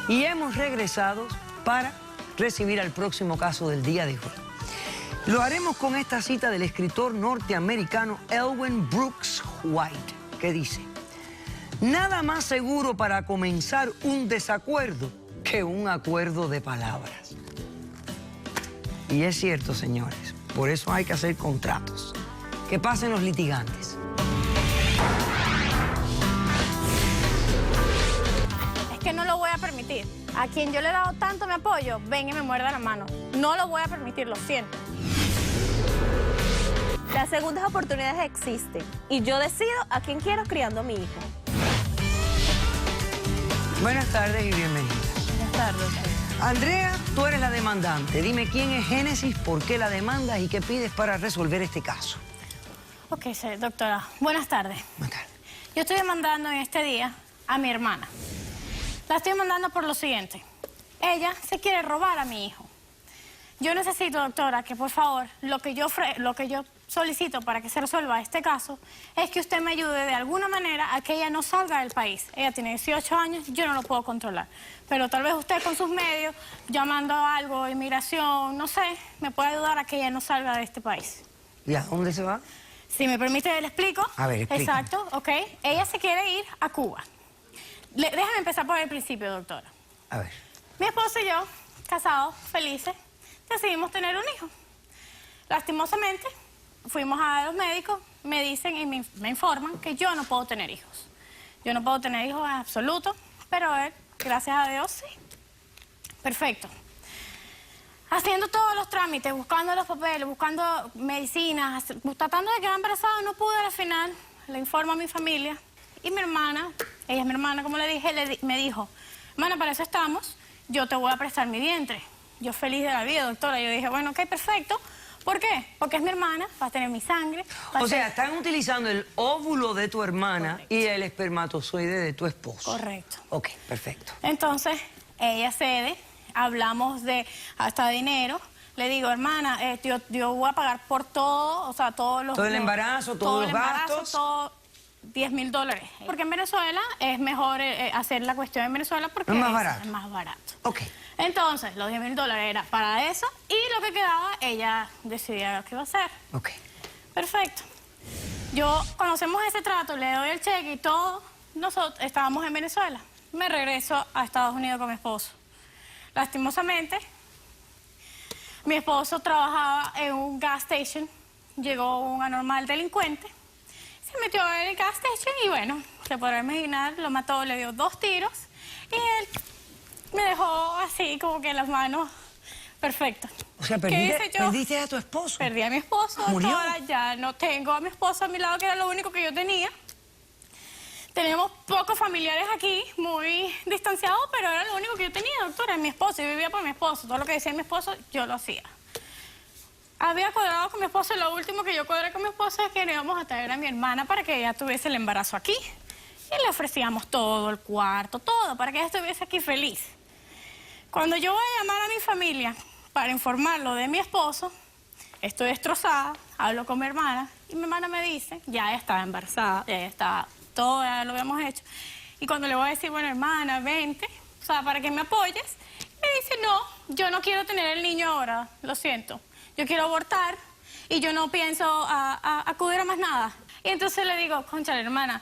y hemos regresado para recibir al próximo caso del día de hoy. Lo haremos con esta cita del escritor norteamericano Elwyn Brooks White, que dice: nada más seguro para comenzar un desacuerdo que un acuerdo de palabras. Y es cierto, señores, por eso hay que hacer contratos. Que pasen los litigantes. Es que no lo voy a permitir. A quien yo le he dado tanto mi apoyo, ven y me muerda la mano. No lo voy a permitir, lo siento. Las segundas oportunidades existen y yo decido a quién quiero criando a mi hijo. Buenas tardes y bienvenidas. Buenas tardes. Andrea, tú eres la demandante. Dime quién es Génesis, por qué la demandas y qué pides para resolver este caso. Ok, sí, doctora. Buenas tardes. Buenas tardes. Yo estoy demandando en este día a mi hermana. La estoy demandando por lo siguiente. Ella se quiere robar a mi hijo. Yo necesito, doctora, que por favor, lo que yo solicito para que se resuelva este caso es que usted me ayude de alguna manera a que ella no salga del país. Ella tiene 18 años, yo no lo puedo controlar. Pero tal vez usted con sus medios, llamando a algo, inmigración, no sé, me puede ayudar a que ella no salga de este país. ¿Y a dónde se va? Si me permite, le explico. A ver, explícame. Exacto, ok. Ella se quiere ir a Cuba. Déjame empezar por el principio, doctora. A ver. Mi esposo y yo, casados, felices, decidimos tener un hijo. Lastimosamente, fuimos a los médicos, me dicen y me informan que yo no puedo tener hijos. Yo no puedo tener hijos en absoluto, pero él, gracias a Dios, sí. Perfecto. Haciendo todos los trámites, buscando los papeles, buscando medicinas, tratando de quedar embarazada, no pude al final. Le informo a mi familia y mi hermana, ella es mi hermana, como le dije, me dijo: hermana, para eso estamos, yo te voy a prestar mi vientre. Yo feliz de la vida, doctora. Yo dije, bueno, ok, perfecto. ¿Por qué? Porque es mi hermana, va a tener mi sangre. O sea, están utilizando el óvulo de tu hermana. Correcto. Y el espermatozoide de tu esposo. Correcto. Ok, perfecto. Entonces, ella cede, hablamos de hasta dinero. Le digo, hermana, yo voy a pagar por todo, o sea, todos los... Todo el embarazo, todos los gastos. Todo, $10,000. Porque en Venezuela es mejor hacer la cuestión en Venezuela porque es más barato. Es más barato. Ok. Entonces, los $10,000 era para eso y lo que quedaba, ella decidía lo que iba a hacer. Ok. Perfecto. Yo conocemos ese trato, le doy el cheque y todo. Nosotros estábamos en Venezuela. Me regreso a Estados Unidos con mi esposo. Lastimosamente, mi esposo trabajaba en un gas station. Llegó un anormal delincuente. Se metió en el gas station y bueno, se podrá imaginar, lo mató, le dio 2 tiros y él me dejó así como que las manos perfectas. O sea, perdiste a tu esposo. Perdí a mi esposo. ¿Murió? Ahora ya no tengo a mi esposo a mi lado, que era lo único que yo tenía. Teníamos pocos familiares aquí, muy distanciados, pero era lo único que yo tenía, doctora, mi esposo. Yo vivía por mi esposo. Todo lo que decía mi esposo, yo lo hacía. Había cuadrado con mi esposo y lo último que yo cuadré con mi esposo es que le íbamos a traer a mi hermana para que ella tuviese el embarazo aquí. Y le ofrecíamos todo, el cuarto, todo, para que ella estuviese aquí feliz. Cuando yo voy a llamar a mi familia para informarlo de mi esposo, estoy destrozada, hablo con mi hermana y mi hermana me dice, ya estaba embarazada, ya estaba, todo ya lo habíamos hecho. Y cuando le voy a decir, bueno, hermana, vente, o sea, para que me apoyes, me dice, no, yo no quiero tener el niño ahora, lo siento. Yo quiero abortar y yo no pienso acudir a más nada. Y entonces le digo, concha, hermana,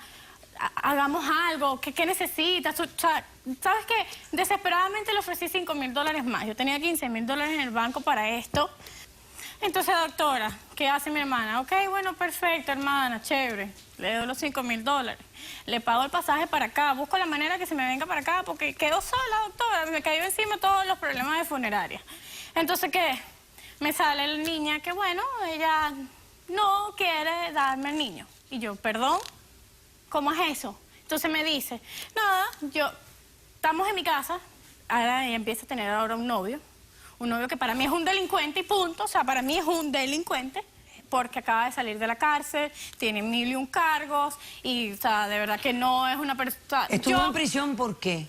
hagamos algo, ¿qué necesitas? O sea, ¿sabes qué? Desesperadamente le ofrecí $5,000 más. Yo tenía $15,000 en el banco para esto. Entonces, doctora, ¿qué hace mi hermana? Ok, bueno, perfecto, hermana, chévere. Le doy los $5,000. Le pago el pasaje para acá. Busco la manera que se me venga para acá porque quedo sola, doctora. Me cayó encima todos los problemas de funeraria. Entonces, ¿qué? Me sale la niña que, bueno, ella no quiere darme el niño. Y yo, perdón, ¿cómo es eso? Entonces me dice, nada, estamos en mi casa, ahora ella empieza a tener ahora un novio que para mí es un delincuente y punto, o sea, para mí es un delincuente, porque acaba de salir de la cárcel, tiene 1001 cargos, y, o sea, de verdad que no es una persona... ¿Estuvo en prisión por qué?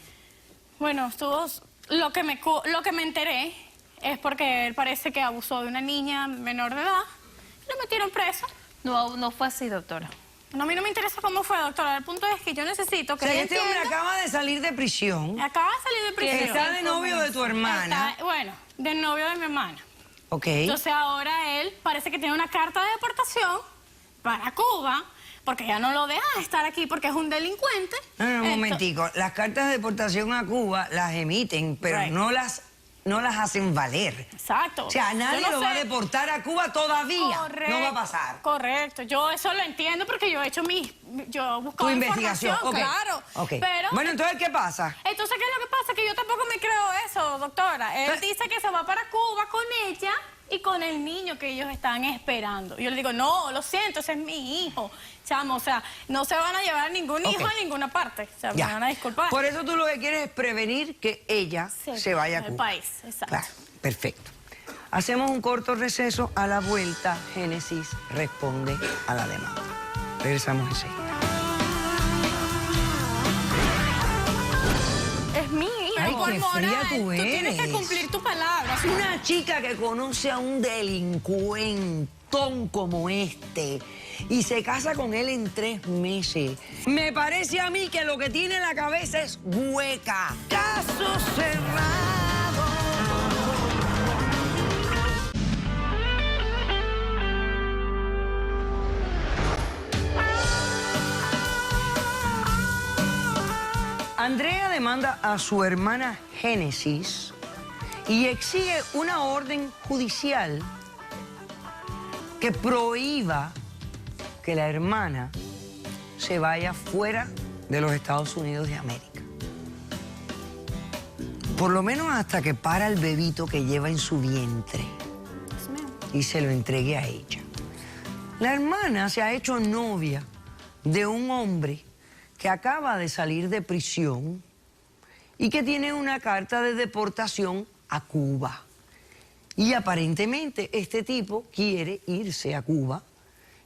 Bueno, lo que me enteré es porque él parece que abusó de una niña menor de edad, lo metieron preso. No fue así, doctora. No, a mí no me interesa cómo fue, doctora. El punto es que yo necesito que O sea, ella este hombre entienda- acaba de salir de prisión. Acaba de salir de prisión. Está de novio de tu hermana. Bueno, del novio de mi hermana. Ok. Entonces ahora él parece que tiene una carta de deportación para Cuba, porque ya no lo deja estar aquí porque es un delincuente. No, un Esto- momentico. Las cartas de deportación a Cuba las emiten, pero Right. no las hacen valer. Exacto. O sea, nadie Yo no lo va a sé. deportar a Cuba todavía. Correcto, No va a pasar. Correcto. Yo eso lo entiendo porque yo he hecho yo he buscado Tu investigación. información, Ok. claro. Ok. Pero Bueno, entonces, ¿qué pasa? entonces, ¿qué es lo que pasa? Que yo tampoco me creo eso, doctora. Él Pero- dice que se va para Cuba con ella y con el niño que ellos están esperando. Y yo le digo, no, lo siento, ese es mi hijo. Chamo, o sea, no se van a llevar ningún hijo Ok. a ninguna parte. O sea, me Ya. van a disculpar. Por eso tú lo que quieres es prevenir que ella Sí, se vaya a del Cuba. país, exacto. Claro, perfecto. Hacemos un corto receso. A la vuelta, Génesis responde a la demanda. Regresamos enseguida. Es mi hijo. Ay, qué por fría moral. tú tienes que eres. cumplir tu palabra. Una chica que conoce a un delincuentón como este y se casa con él en 3 meses. Me parece a mí que lo que tiene en la cabeza es hueca. Caso cerrado. Andrea demanda a su hermana Génesis y exige una orden judicial que prohíba que la hermana se vaya fuera de los Estados Unidos de América. Por lo menos hasta que para el bebito que lleva en su vientre y se lo entregue a ella. La hermana se ha hecho novia de un hombre que acaba de salir de prisión y que tiene una carta de deportación a Cuba. Y aparentemente este tipo quiere irse a Cuba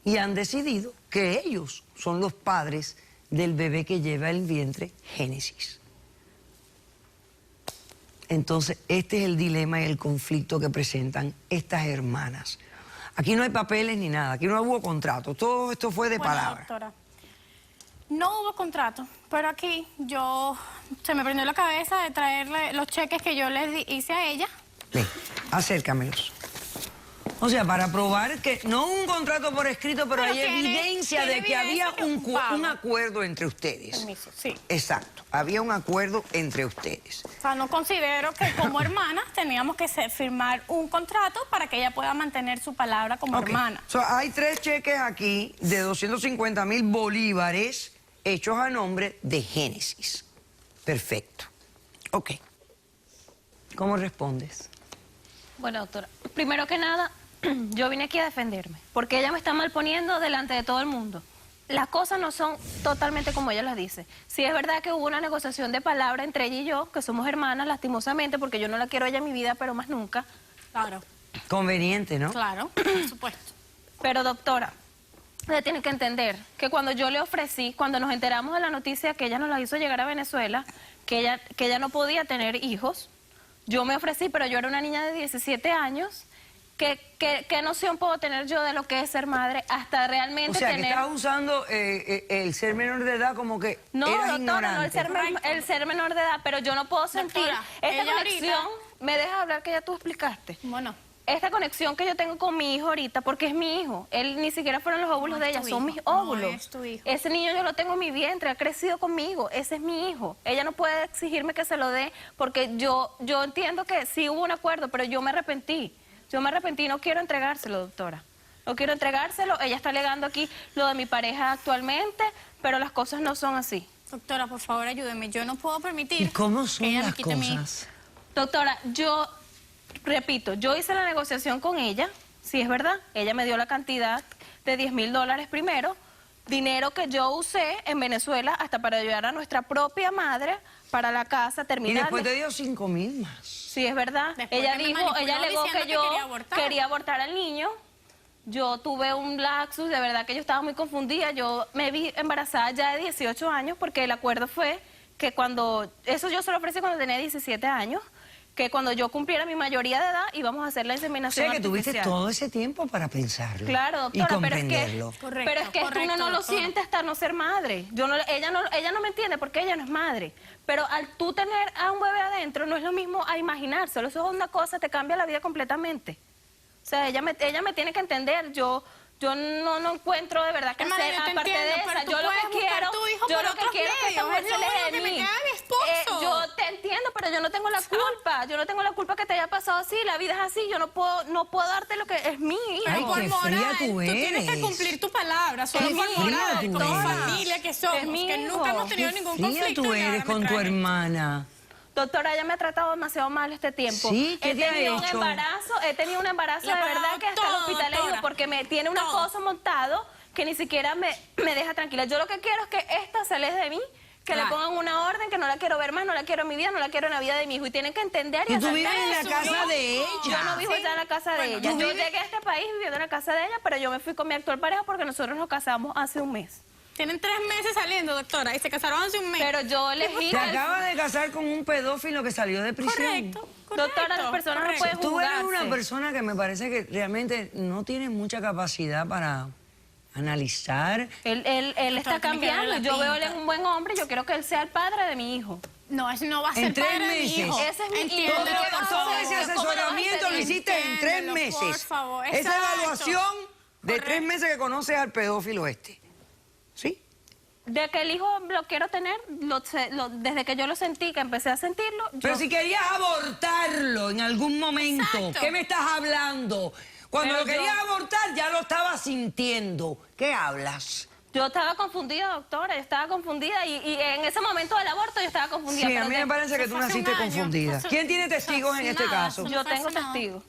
y han decidido que ellos son los padres del bebé que lleva el vientre, Génesis. Entonces, este es el dilema y el conflicto que presentan estas hermanas. Aquí no hay papeles ni nada, aquí no hubo contrato, todo esto fue de Bueno, palabra. doctora, no hubo contrato, pero aquí se me prendió la cabeza de traerle los cheques que yo les hice a ella. Ven, acércamelos. O sea, para probar que no hubo un contrato por escrito, pero hay tiene evidencia de que había evidencia que un pago. acuerdo entre ustedes. Permiso, sí. Exacto, había un acuerdo entre ustedes. O sea, no considero que como hermanas teníamos que firmar un contrato para que ella pueda mantener su palabra como Ok. hermana. So, hay 3 cheques aquí de 250,000 bolívares hechos a nombre de Génesis. Perfecto. Ok. ¿Cómo respondes? Bueno, doctora, primero que nada, yo vine aquí a defenderme, porque ella me está malponiendo delante de todo el mundo. Las cosas no son totalmente como ella las dice. Sí es verdad que hubo una negociación de palabra entre ella y yo, que somos hermanas, lastimosamente, porque yo no la quiero a ella en mi vida, pero más nunca. Claro, Conveniente, ¿no? claro, por supuesto. Pero, doctora, usted tiene que entender que cuando yo le ofrecí, cuando nos enteramos de la noticia que ella nos la hizo llegar a Venezuela, que ella no podía tener hijos, yo me ofrecí, pero yo era una niña de 17 años. ¿Qué noción puedo tener yo de lo que es ser madre hasta realmente O sea, que tener... estás usando el ser menor de edad como que No, eras doctora, ignorante. no el ser menor de edad, pero yo no puedo sentir Doctora, esta ella conexión. ahorita- ¿Me dejas hablar que ya tú explicaste? Bueno, Esta conexión que yo tengo con mi hijo ahorita, porque es mi hijo. Él ni siquiera fueron los óvulos No de es ella, tu son hijo, mis no óvulos. es tu hijo. Ese niño yo lo tengo en mi vientre, ha crecido conmigo, ese es mi hijo. Ella no puede exigirme que se lo dé, porque yo entiendo que sí hubo un acuerdo, pero yo me arrepentí. No quiero entregárselo, doctora. No quiero entregárselo, ella está alegando aquí lo de mi pareja actualmente, pero las cosas no son así. doctora, por favor, ayúdeme. Yo no puedo permitir ¿Y cómo que son ella me las quite mi hijo. cosas? Doctora, yo repito, yo hice la negociación con ella, sí es verdad, ella me dio la cantidad de $10,000 primero, dinero que yo usé en Venezuela hasta para ayudar a nuestra propia madre para la casa, Y terminar. después te dio 5,000 más. Sí, es verdad. Después Ella me dijo, manipuló ella alegó diciendo que que yo quería abortar. abortar al niño. Yo tuve un lapsus, de verdad que yo estaba muy confundida. Yo me vi embarazada ya de 18 años porque el acuerdo fue que eso yo se lo ofrecí cuando tenía 17 años, que cuando yo cumpliera mi mayoría de edad íbamos a hacer la O inseminación sea, que tuviste artificial. todo ese tiempo para pensarlo. Claro, y doctora, comprenderlo. pero es que esto uno no lo siente hasta no ser madre. Ella no me entiende porque ella no es madre. Pero al tú tener a un bebé adentro no es lo mismo a imaginárselo. Eso es una cosa, te cambia la vida completamente. O sea, ella me tiene que entender. Yo no encuentro de verdad que Hermana, hacer yo te aparte entiendo, de pero esa. tú Yo lo puedes que buscar quiero, tu hijo yo por lo que otros quiero es que esta medios, mujer es se lo aleje único de que me mí. queda de mi esposo. Yo te entiendo, pero yo no tengo la culpa. Yo no tengo la culpa que te haya pasado así. La vida es así. Yo no puedo darte lo que es mi hijo. Ay, Por qué moral, fría tú tienes que eres. cumplir tu palabra, solo Qué por fría moral, tú como eres. familia que somos, Es mi que hijo. nunca hemos tenido Qué ningún fría conflicto. tú y ahora eres me con tu traen esto. hermana. Doctora, ella me ha tratado demasiado mal este tiempo. Sí, ¿qué te ha tenido hecho? He tenido un embarazo Le de ha verdad pagado que hasta el todo, hospital he ido doctora. porque me tiene una Todo. cosa montado que ni siquiera me deja tranquila. Yo lo que quiero es que esta se aleje de mí, que le Claro. pongan una orden, que no la quiero ver más, no la quiero en mi vida, no la quiero en la vida de mi hijo. Y tienen que entender y Y tú aceptar vives en la eso. casa de ella. Yo no vivo ya en la casa de ella. ¿tú Yo vives? llegué a este país viviendo en la casa de ella, pero yo me fui con mi actual pareja porque nosotros nos casamos hace un mes. Tienen 3 meses saliendo, doctora, y se casaron hace un mes. Pero yo elegí... Te acabas de casar con un pedófilo que salió de prisión. Correcto, correcto. Doctora, las personas no pueden Tú eres juzgarse. una persona que me parece que realmente no tiene mucha capacidad para analizar. Él está tiene que darle cambiando. la Yo veo él pinta. en un buen hombre. Yo quiero que él sea el padre de mi hijo. No, ese no va a ser En 3 padre de mi meses. hijo. Ese es mi hijo. Todo, ¿Qué vas a todo hacer? ese ¿Cómo lo vas a asesoramiento lo pedir? hiciste en 3 Entiéndelo, por meses. favor, Esa exacto. evaluación de 3 Correcto. meses que conoces al pedófilo este. ¿Sí? De que el hijo lo quiero tener, desde que yo lo sentí, que empecé a sentirlo. Pero yo- si querías abortarlo en algún momento, Exacto. ¿qué me estás hablando? Cuando Pero lo querías abortar ya lo estabas sintiendo. ¿Qué hablas? Yo estaba confundida, doctora, yo estaba confundida y en ese momento del aborto yo estaba confundida. Sí, a pero mí me parece que tú fue hace naciste un año. confundida. Hace- ¿Quién tiene testigos en este nada, caso? Yo fue tengo hace nada. testigos.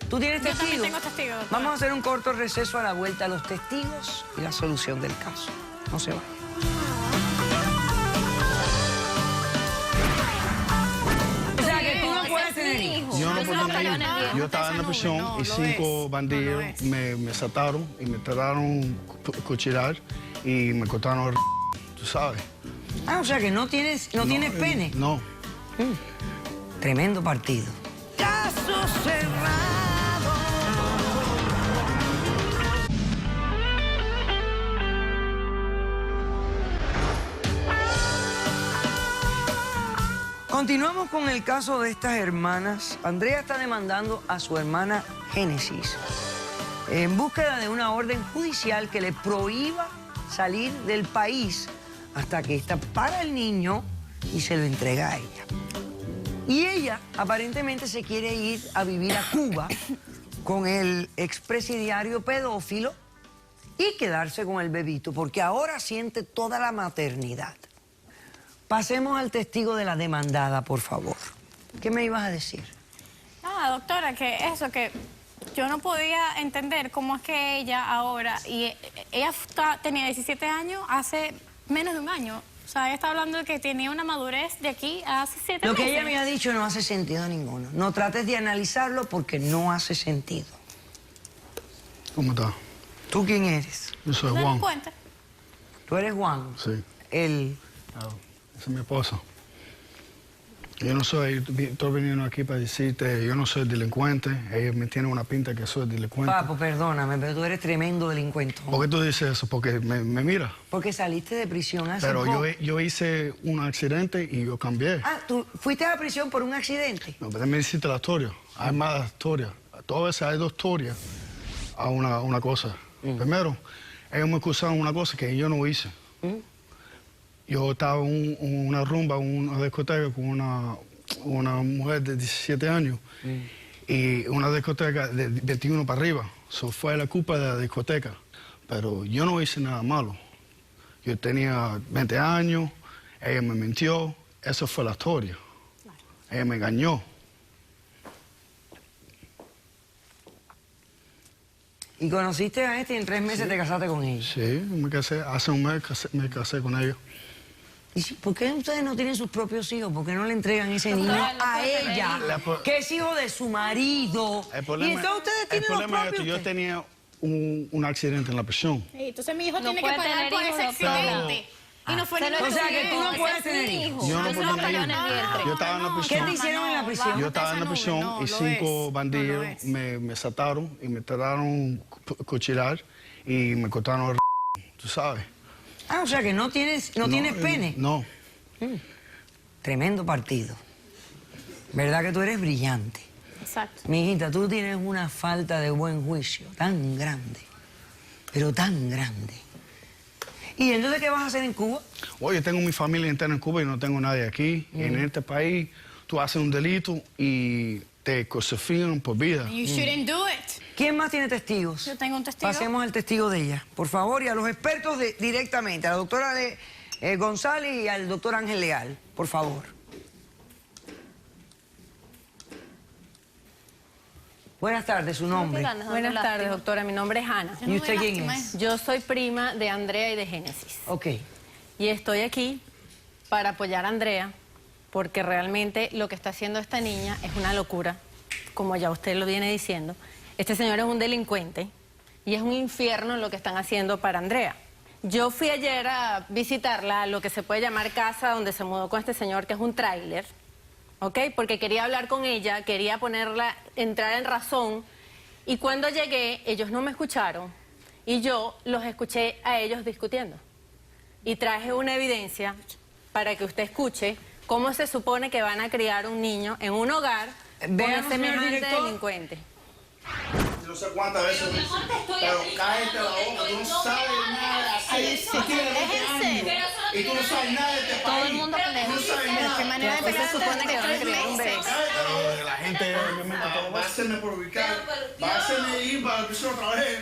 ¿Tú tienes Yo también testigos? tengo testigos, doctora. Vamos a hacer un corto receso a la vuelta a los testigos y la solución del caso. No se vayan. O sea, que tú no Ese puedes es mi tener hijo. hijos. Yo no Eso puedo cayó en el tener. viejo. Yo estaba en la prisión No, y lo 5 es. bandidos No lo es. me saltaron y me trataron cuchillar y me cortaron el tú sabes. Ah, o sea que no tienes pene. No. Tremendo partido. Caso cerrado. Continuamos con el caso de estas hermanas. Andrea está demandando a su hermana Génesis en búsqueda de una orden judicial que le prohíba salir del país hasta que ésta para el niño y se lo entrega a ella. Y ella aparentemente se quiere ir a vivir a Cuba con el expresidiario pedófilo y quedarse con el bebito, porque ahora siente toda la maternidad. Pasemos al testigo de la demandada, por favor. ¿Qué me ibas a decir? Ah, doctora, que eso, que yo no podía entender cómo es que ella ahora, y ella tenía 17 años hace menos de un año. O sea, ella está hablando de que tenía una madurez de aquí a hace 7 Lo meses. que ella me ha dicho no hace sentido ninguno. No trates de analizarlo porque no hace sentido. ¿Cómo está? ¿Tú quién eres? Yo soy ¿No Juan. das cuenta? Tú eres Juan. Sí. El... Esa es mi esposa. Yo no soy, estoy viniendo aquí para decirte, yo no soy delincuente. Ella me tiene una pinta que soy delincuente. Papo, perdóname, pero tú eres tremendo delincuente. ¿Por qué tú dices eso? Porque me mira. Porque saliste de prisión hace Pero poco. yo hice un accidente y yo cambié. Ah, ¿tú fuiste a la prisión por un accidente? No, déjame decirte la historia. Hay más historias. Todas veces hay 2 historias a una cosa. Primero, ellos me acusaron de una cosa que yo no hice. Yo estaba en una rumba, una discoteca con una mujer de 17 años y una discoteca de 21 para arriba. Eso fue la culpa de la discoteca. Pero yo no hice nada malo. Yo tenía 20 años, ella me mintió, esa fue la historia. Ella me engañó. Y conociste a este y en 3 meses te casaste con ella. Sí, me casé, hace un mes me casé con ella. ¿Y por qué ustedes no tienen sus propios hijos? ¿Por qué no le entregan ese niño no a puede ella, que es hijo de su marido? El Y problema, entonces ustedes el tienen los problema es propios. que yo tenía un accidente en la prisión. Sí, entonces mi hijo No tiene que puede pagar tener por hijos, ese doctora. accidente. Y no fue Se lo ningún O sea, que tú no ese puedes es mi tener hijo. hijos. Yo no Eso puedo lo tener cayó en el hijos. vientre. Yo estaba en la ¿Qué prisión. te hicieron en la prisión? Yo estaba en la prisión y 5 bandidos No lo es. me saltaron y me trataron de cuchillar y me cortaron el tú sabes. Ah, o sea que no tienes pene. No. Tremendo partido. ¿Verdad que tú eres brillante? Exacto. Mijita, tú tienes una falta de buen juicio tan grande, pero tan grande. ¿Y entonces qué vas a hacer en Cuba? Oye, tengo mi familia entera en Cuba y no tengo nadie aquí. En este país tú haces un delito y te crucifican por vida. You shouldn't do it. ¿Quién más tiene testigos? Yo tengo un testigo. Pasemos al testigo de ella, por favor, y a los expertos directamente, a la doctora González y al doctor Ángel Leal, por favor. Buenas tardes, su nombre. Buenas tardes, doctora. Mi nombre es Ana. Yo no ¿Y doy usted quién lástima, es? Yo soy prima de Andrea y de Génesis. Ok. Y estoy aquí para apoyar a Andrea porque realmente lo que está haciendo esta niña es una locura, como ya usted lo viene diciendo. Este señor es un delincuente y es un infierno lo que están haciendo para Andrea. Yo fui ayer a visitarla a lo que se puede llamar casa donde se mudó con este señor, que es un tráiler. ¿Ok? Porque quería hablar con ella, quería ponerla, entrar en razón. Y cuando llegué, ellos no me escucharon y yo los escuché a ellos discutiendo. Y traje una evidencia para que usted escuche cómo se supone que van a criar un niño en un hogar con Veamos, señor semejante director. delincuente. No sé cuántas veces, pero cállate la boca, tú no sabes nada. Tú tienes 20 años y tú no sabes nada de este país. Todo el mundo pendejo. Tú no sabes nada. Qué manera de Entonces pelear se supone durante que van a 3 criar un bebé. meses. Pero la gente obviamente todo Va a hacerme por ubicar, va a hacerme ir para el piso otra vez.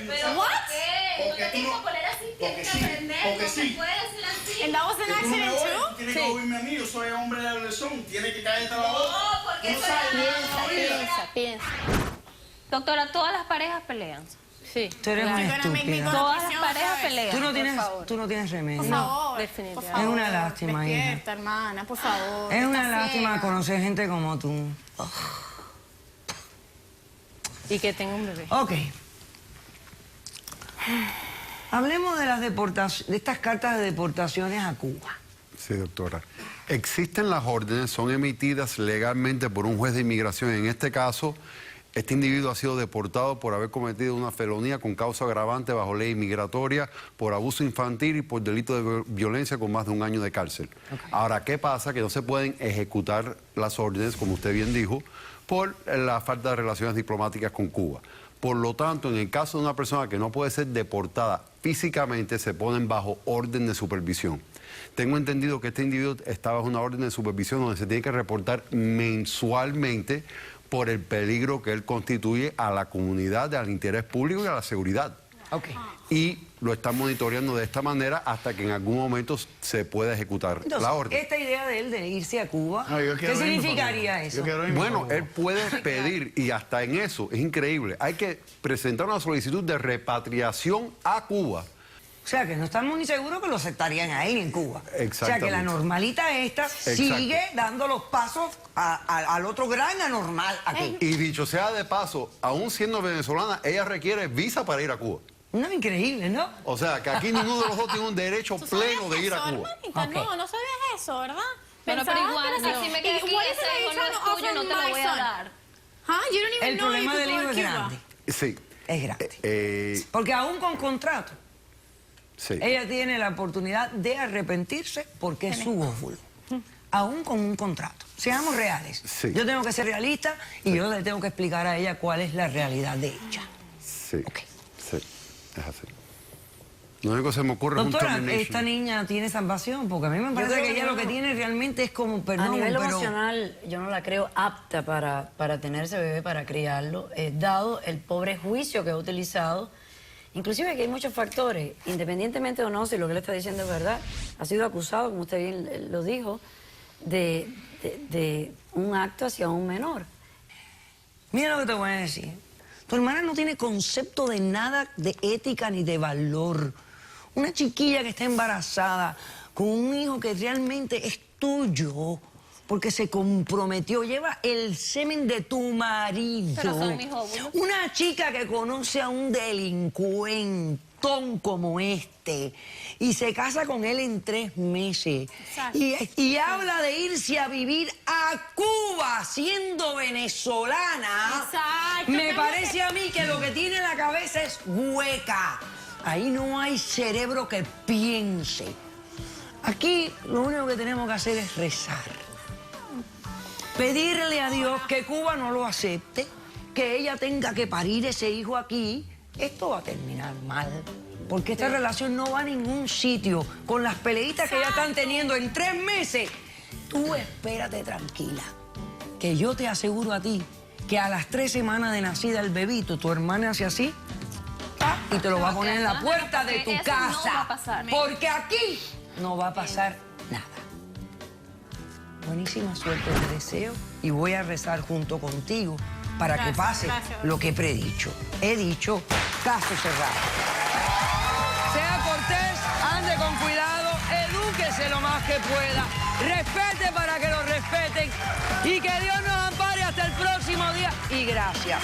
Porque tú no, porque sí. And that was an Que tú no me accident oyes, too? tú tienes que oírme a mí, yo soy hombre de la lesión, tienes que caerte la boca. Tú no sabes nada de la vida. Piensa. Doctora, todas las parejas pelean. Sí. Tú eres You're una gonna make me estúpida. go to Todas las prisión, parejas ¿sabes? pelean. Tú no tienes remedio. Por favor, definitivamente. por favor, Es una lástima, hija. despierta, hermana, por favor. Es una Estás lástima ciega. conocer gente como tú. Y que tenga un bebé. Ok. Hablemos de de estas cartas de deportaciones a Cuba. Sí, doctora. Existen las órdenes, son emitidas legalmente por un juez de inmigración. En este caso, este individuo ha sido deportado por haber cometido una felonía con causa agravante bajo ley migratoria, por abuso infantil y por delito de violencia con más de 1 año de cárcel. Ahora, ¿qué pasa? Que no se pueden ejecutar las órdenes, como usted bien dijo, por la falta de relaciones diplomáticas con Cuba. Por lo tanto, en el caso de una persona que no puede ser deportada físicamente, se ponen bajo orden de supervisión. Tengo entendido que este individuo está bajo una orden de supervisión donde se tiene que reportar mensualmente por el peligro que él constituye a la comunidad, al interés público y a la seguridad. Ok. Y lo están monitoreando de esta manera hasta que en algún momento se pueda ejecutar Entonces, la orden. esta idea de él de irse a Cuba, No, yo ¿qué quiero irme significaría para- eso? Yo quiero irme Bueno, para- él puede pedir, y hasta en eso, es increíble, hay que presentar una solicitud de repatriación a Cuba. O sea, que no estamos ni seguros que lo aceptarían a él en Cuba. O sea, que la Exactamente. normalita esta sigue dando los pasos al otro gran anormal aquí. Y dicho sea de paso, aún siendo venezolana, ella requiere visa para ir a Cuba. No, increíble, ¿no? O sea, que aquí ninguno de los dos tiene un derecho ¿Tú pleno sabías de ir a eso, Cuba. hermanita? Ok. No, no sabías eso, ¿verdad? Pero Pensabas igual, que era si así. me quedo ¿Y aquí, what is ese it hijo no trying es to tuyo, offer no te lo my voy a son? dar. Huh? You don't even El know you problema could del go hijo to es Cuba. grande. Sí. Es grande. Porque aún con contrato, Sí. ella tiene la oportunidad de arrepentirse porque es su óvulo. Aún con un contrato. Seamos reales. Sí. Yo tengo que ser realista y yo le tengo que explicar a ella cuál es la realidad de ella. Sí. Ok. Sí. Es así. Lo único que se me ocurre Doctora, es un termination. esta niña tiene salvación porque a mí me parece creo que que ella no. lo que tiene realmente es como, A perdón, nivel pero... emocional, yo no la creo apta para tener ese bebé, para criarlo, dado el pobre juicio que ha utilizado. Inclusive que hay muchos factores, independientemente o no, si lo que le está diciendo es verdad, ha sido acusado, como usted bien lo dijo, de un acto hacia un menor. Mira lo que te voy a decir. Tu hermana no tiene concepto de nada de ética ni de valor. Una chiquilla que está embarazada con un hijo que realmente es tuyo porque se comprometió, lleva el semen de tu marido. Pero son mis óvulos. Una chica que conoce a un delincuente tristón como este y se casa con él en 3 meses Exacto. y habla de irse a vivir a Cuba siendo venezolana, Exacto. me parece a mí que lo que tiene en la cabeza es hueca. Ahí no hay cerebro que piense. Aquí lo único que tenemos que hacer es rezar. Pedirle a Dios que Cuba no lo acepte, que ella tenga que parir ese hijo aquí. Esto va a terminar mal, porque esta relación no va a ningún sitio. Con las peleitas que ya están teniendo en 3 meses, tú espérate tranquila, que yo te aseguro a ti que a las 3 semanas de nacida el bebito, tu hermana hace así, y te lo va a poner en la puerta de tu Eso casa. no va a pasar. Porque aquí no va a pasar nada. Buenísima suerte te deseo y voy a rezar junto contigo para que pase lo que he predicho. He dicho, caso cerrado. Sea cortés, ande con cuidado, edúquese lo más que pueda, respete para que lo respeten y que Dios nos ampare hasta el próximo día. Y gracias.